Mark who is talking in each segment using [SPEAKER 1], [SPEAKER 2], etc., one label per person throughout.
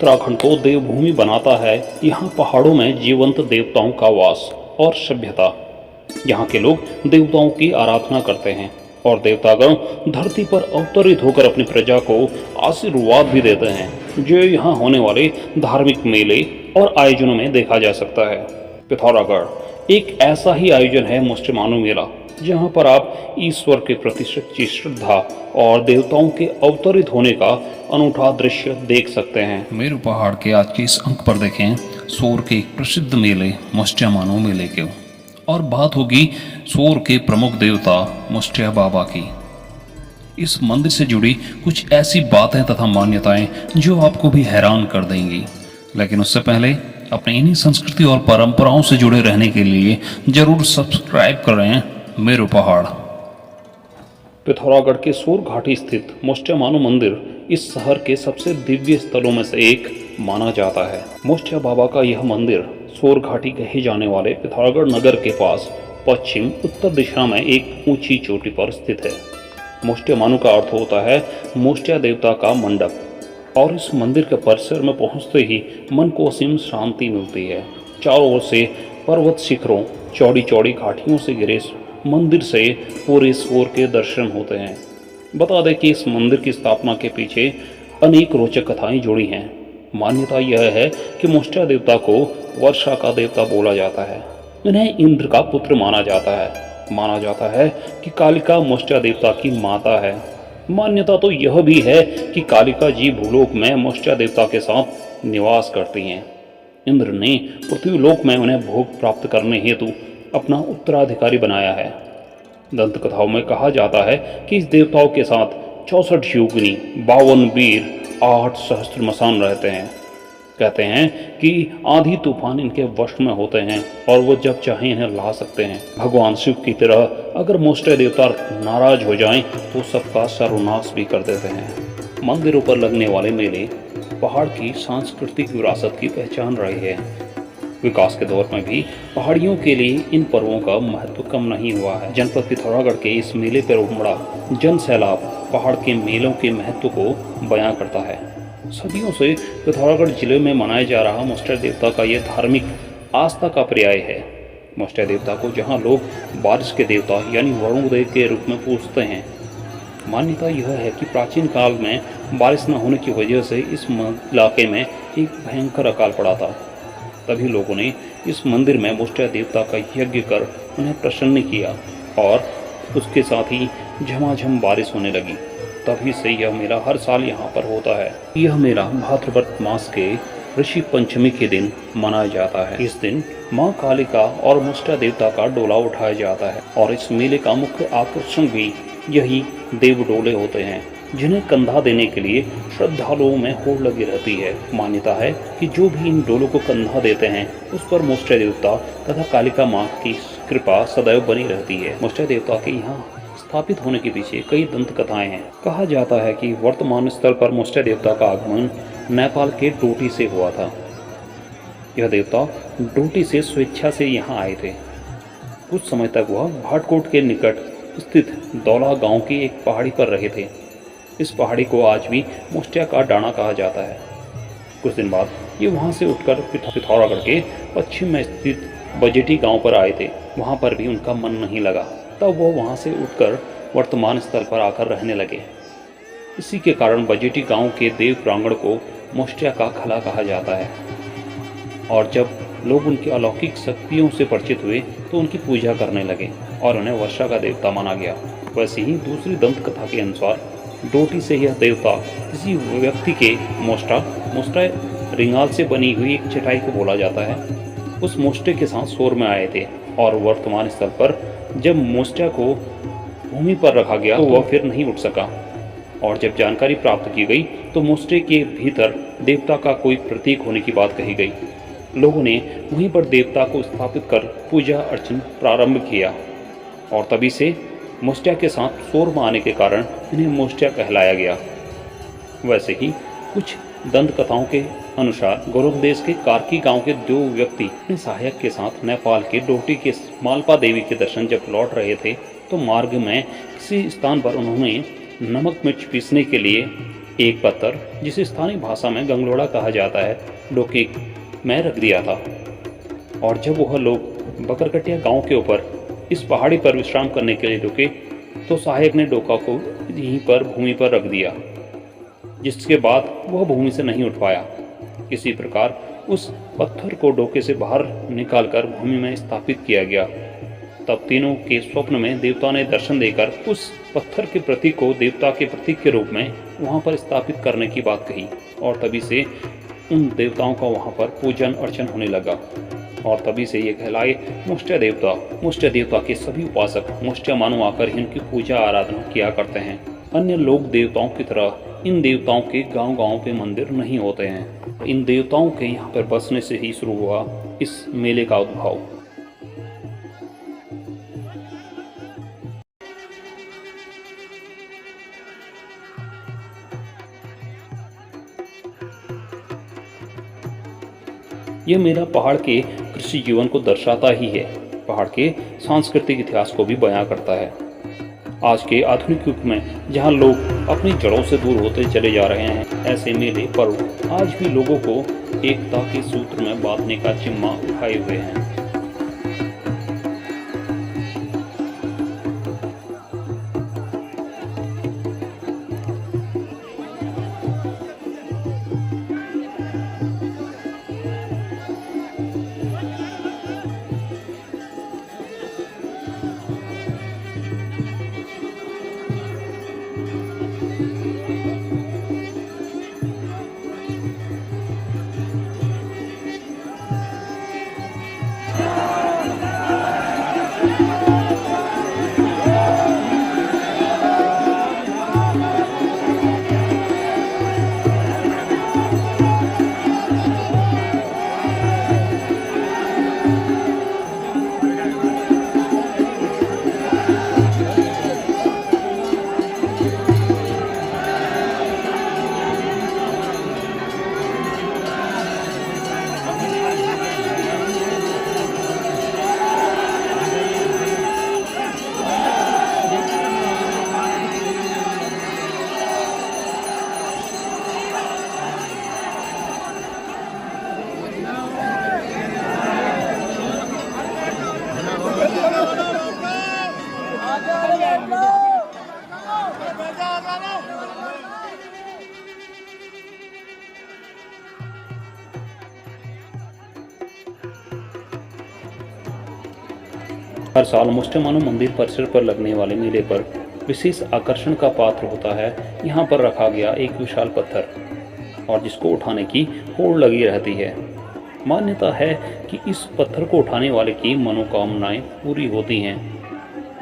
[SPEAKER 1] उत्तराखंड को देवभूमि बनाता है यहाँ पहाड़ों में जीवंत देवताओं का वास और सभ्यता। यहाँ के लोग देवताओं की आराधना करते हैं और देवतागण धरती पर अवतरित होकर अपनी प्रजा को आशीर्वाद भी देते हैं, जो यहाँ होने वाले धार्मिक मेले और आयोजनों में देखा जा सकता है। पिथौरागढ़ एक ऐसा ही आयोजन है मोस्टेमानू मेला, जहाँ पर आप ईश्वर के प्रति सच्ची श्रद्धा और देवताओं के अवतरित होने का अनूठा दृश्य देख सकते हैं।
[SPEAKER 2] मेरू पहाड़ के आज के इस अंक पर देखें सोर के एक प्रसिद्ध मेले मोस्टेमानू मेले के, और बात होगी सोर के प्रमुख देवता मोस्टिया बाबा की। इस मंदिर से जुड़ी कुछ ऐसी बातें तथा मान्यताएं जो आपको भी हैरान कर देंगी, लेकिन उससे पहले अपने इन्हीं संस्कृति और परंपराओं से जुड़े रहने के लिए जरूर सब्सक्राइब करें मेरू पहाड़।
[SPEAKER 1] पिथौरागढ़ के सोर घाटी स्थित मोस्टेमानू मंदिर इस शहर के सबसे दिव्य स्थलों में से एक माना जाता है। मोस्टिया बाबा का यह मंदिर सोर घाटी कहे जाने वाले पिथौरागढ़ नगर के पास पश्चिम उत्तर दिशा में एक ऊंची चोटी पर स्थित है। मोस्टेमानू का अर्थ होता है मोस्टिया देवता का मंडप, और इस मंदिर के परिसर में पहुंचते ही मन को असीम शांति मिलती है। चारों ओर से पर्वत शिखरों, चौड़ी चौड़ी घाटियों से घिरे मंदिर से पूरे सोर के दर्शन होते हैं। बता दें कि इस मंदिर की स्थापना के पीछे अनेक रोचक कथाएं जुड़ी हैं। मान्यता यह है कि मोस्टिया देवता को वर्षा का देवता बोला जाता है। इन्हें इंद्र का पुत्र माना जाता है। माना जाता है कि कालिका मोस्टिया देवता की माता है। मान्यता तो यह भी है कि कालिका जी भूलोक में मोस्टिया देवता के साथ निवास करती हैं। इंद्र ने पृथ्वीलोक में उन्हें भोग प्राप्त करने हेतु अपना उत्तराधिकारी बनाया है। दंत कथाओं में कहा जाता है कि इस देवताओं के साथ 64 योगिनी, 52 वीर, 8 सहस्त्र मसान रहते हैं। कहते हैं कि आंधी तूफान इनके वश में होते हैं और वो जब चाहे इन्हें ला सकते हैं। भगवान शिव की तरह अगर मोस्टिया देवता नाराज हो जाएं तो सबका सर्वनाश भी कर देते हैं। मंदिरों पर लगने वाले मेले पहाड़ की सांस्कृतिक विरासत की पहचान रहे हैं। विकास के दौर में भी पहाड़ियों के लिए इन पर्वों का महत्व कम नहीं हुआ है। जनपद पिथौरागढ़ के इस मेले पर उमड़ा जन सैलाब पहाड़ के मेलों के महत्व को बयां करता है। सदियों से पिथौरागढ़ जिले में मनाया जा रहा मोस्टिया देवता का यह धार्मिक आस्था का पर्याय है। मोस्टिया देवता को जहां लोग बारिश के देवता यानी वरुणदेव के रूप में पूजते हैं। मान्यता यह है कि प्राचीन काल में बारिश न होने की वजह से इस इलाके में एक भयंकर अकाल पड़ा था। तभी लोगों ने इस मंदिर में मोस्टिया देवता का यज्ञ कर उन्हें प्रसन्न किया और उसके साथ ही झमाझम बारिश होने लगी। तभी से यह मेला हर साल यहाँ पर होता है। यह मेला भाद्रपद मास के ऋषि पंचमी के दिन मनाया जाता है। इस दिन माँ कालिका और मोस्टिया देवता का डोला उठाया जाता है और इस मेले का मुख्य आकर्षण भी यही देव डोले होते हैं, जिन्हें कंधा देने के लिए श्रद्धालुओं में होड़ लगी रहती है। मान्यता है कि जो भी इन डोलों को कंधा देते हैं उस पर मोस्टिया देवता तथा कालिका माँ की कृपा सदैव बनी रहती है। मोस्टिया देवता के यहाँ स्थापित होने के पीछे कई दंत कथाएं हैं। कहा जाता है कि वर्तमान स्थल पर मोस्टिया देवता का आगमन नेपाल के डोटी से हुआ था। यह देवता डोटी से स्वेच्छा से यहाँ आए थे। कुछ समय तक वह भाटकोट के निकट स्थित दौला गांव की एक पहाड़ी पर रहे थे। इस पहाड़ी को आज भी मोस्टिया का डाना कहा जाता है। कुछ दिन बाद ये वहाँ से उठकर पिथौरागढ़ के पश्चिम में स्थित बजेटी गांव पर आए थे। वहाँ पर भी उनका मन नहीं लगा, तब वो वहाँ से उठकर वर्तमान स्थल पर आकर रहने लगे। इसी के कारण बजेटी गांव के देव प्रांगण को मोस्टिया का खला कहा जाता है। और जब लोग उनकी अलौकिक शक्तियों से परिचित हुए तो उनकी पूजा करने लगे और उन्हें वर्षा का देवता माना गया। वैसे ही दूसरी दंत कथा के अनुसार डोटी से यह देवता किसी व्यक्ति के मोस्टा रिंगाल से बनी हुई एक चटाई को बोला जाता है, उस मोस्टे के साथ सोर में आए थे और वर्तमान स्थल पर जब मोस्टिया को भूमि पर रखा गया तो वह फिर नहीं उठ सका। और जब जानकारी प्राप्त की गई तो मोस्टे के भीतर देवता का कोई प्रतीक होने की बात कही गई। लोगों ने वहीं पर देवता को स्थापित कर पूजा अर्चन प्रारंभ किया और तभी से मोस्टिया के साथ सोर में आने के कारण इन्हें मोस्टिया कहलाया गया। वैसे ही कुछ दंत कथाओं के अनुसार गौरव देश के कार्की गांव के 2 व्यक्ति अपने सहायक के साथ नेपाल के डोटी के मालपा देवी के दर्शन जब लौट रहे थे तो मार्ग में किसी स्थान पर उन्होंने नमक मिर्च पीसने के लिए एक पत्थर जिसे स्थानीय भाषा में गंगलोड़ा कहा जाता है डोके में रख दिया था। और जब वह लोग बकरकटिया गांव के ऊपर इस पहाड़ी पर विश्राम करने के लिए रुके तो सहायक ने डोका को यहीं पर भूमि पर रख दिया, जिसके बाद वह भूमि से नहीं उठ पाया। इसी प्रकार उस पत्थर को डोके से बाहर निकालकर भूमि में स्थापित किया गया। तब तीनों के स्वप्न में देवता ने दर्शन देकर उस पत्थर के प्रतीक को देवता के प्रतीक के रूप में वहां पर स्थापित करने की बात कही और तभी से उन देवताओं का वहां पर पूजन अर्चन होने लगा और तभी से ये कहलाए मुष्टिया देवता। मुष्टिया देवता के सभी उपासक मुष्टिया मानो आकर इनकी पूजा आराधना किया करते हैं। अन्य लोक देवताओं की तरह इन देवताओं के गांव-गांव पे मंदिर नहीं होते हैं। इन देवताओं के यहाँ पर बसने से ही शुरू हुआ इस मेले का उद्भव। यह मेला पहाड़ के कृषि जीवन को दर्शाता ही है, पहाड़ के सांस्कृतिक इतिहास को भी बयां करता है। आज के आधुनिक युग में जहां लोग अपनी जड़ों से दूर होते चले जा रहे हैं, ऐसे मेले पर्व आज भी लोगों को एकता के सूत्र में बांधने का जिम्मा उठाए हुए हैं। हर साल मुष्टिया मानो मंदिर परिसर पर लगने वाले मेले पर विशेष आकर्षण का पात्र होता है यहाँ पर रखा गया एक विशाल पत्थर और जिसको उठाने की होड़ लगी रहती है। मान्यता है कि इस पत्थर को उठाने वाले की मनोकामनाएं पूरी होती हैं,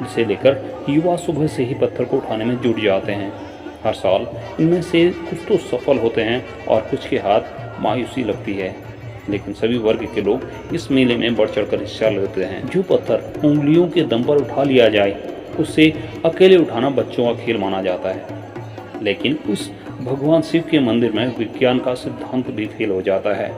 [SPEAKER 1] जिसे लेकर युवा सुबह से ही पत्थर को उठाने में जुट जाते हैं। हर साल इनमें से कुछ तो सफल होते हैं और कुछ के हाथ मायूसी लगती है, लेकिन सभी वर्ग के लोग इस मेले में बढ़ चढ़कर हिस्सा लेते हैं। जो पत्थर उंगलियों के दम पर उठा लिया जाए उससे अकेले उठाना बच्चों का खेल माना जाता है, लेकिन उस भगवान शिव के मंदिर में विज्ञान का सिद्धांत भी फेल हो जाता है।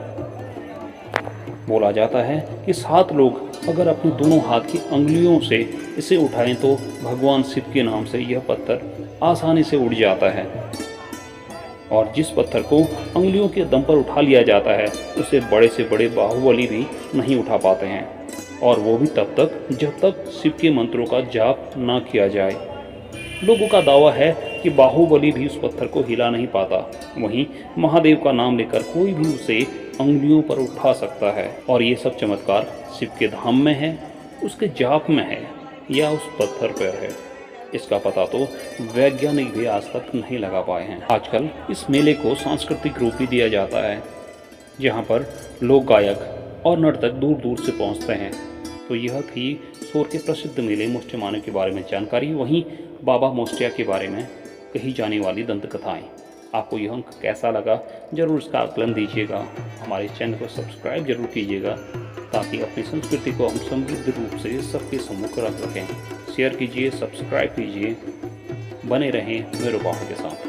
[SPEAKER 1] बोला जाता है कि 7 लोग अगर अपने दोनों हाथ की अंगुलियों से इसे उठाएं तो भगवान शिव के नाम से यह पत्थर आसानी से उड़ जाता है और जिस पत्थर को अंगुलियों के दम पर उठा लिया जाता है उसे बड़े से बड़े बाहुबली भी नहीं उठा पाते हैं, और वो भी तब तक जब तक शिव के मंत्रों का जाप ना किया जाए। लोगों का दावा है कि बाहुबली भी उस पत्थर को हिला नहीं पाता, वहीं महादेव का नाम लेकर कोई भी उसे अंगुलियों पर उठा सकता है। और ये सब चमत्कार शिव के धाम में है, उसके जाप में है या उस पत्थर पर है, इसका पता तो वैज्ञानिक भी आज तक नहीं लगा पाए हैं। आजकल इस मेले को सांस्कृतिक रूप भी दिया जाता है, जहाँ पर लोक गायक और नर्तक दूर दूर से पहुँचते हैं। तो यह थी सोर के प्रसिद्ध मेले मुष्टिया मानो के बारे में जानकारी। वहीं बाबा मुष्टिया के बारे में कही जाने वाली दंत कथाएँ। आपको यह अंक कैसा लगा जरूर इसका आकलन दीजिएगा। हमारे चैनल को सब्सक्राइब जरूर कीजिएगा ताकि अपनी संस्कृति को हम समृद्ध रूप से सबके सम्मुख रख सकें। शेयर कीजिए, सब्सक्राइब कीजिए, बने रहें मेरे बाहों के साथ।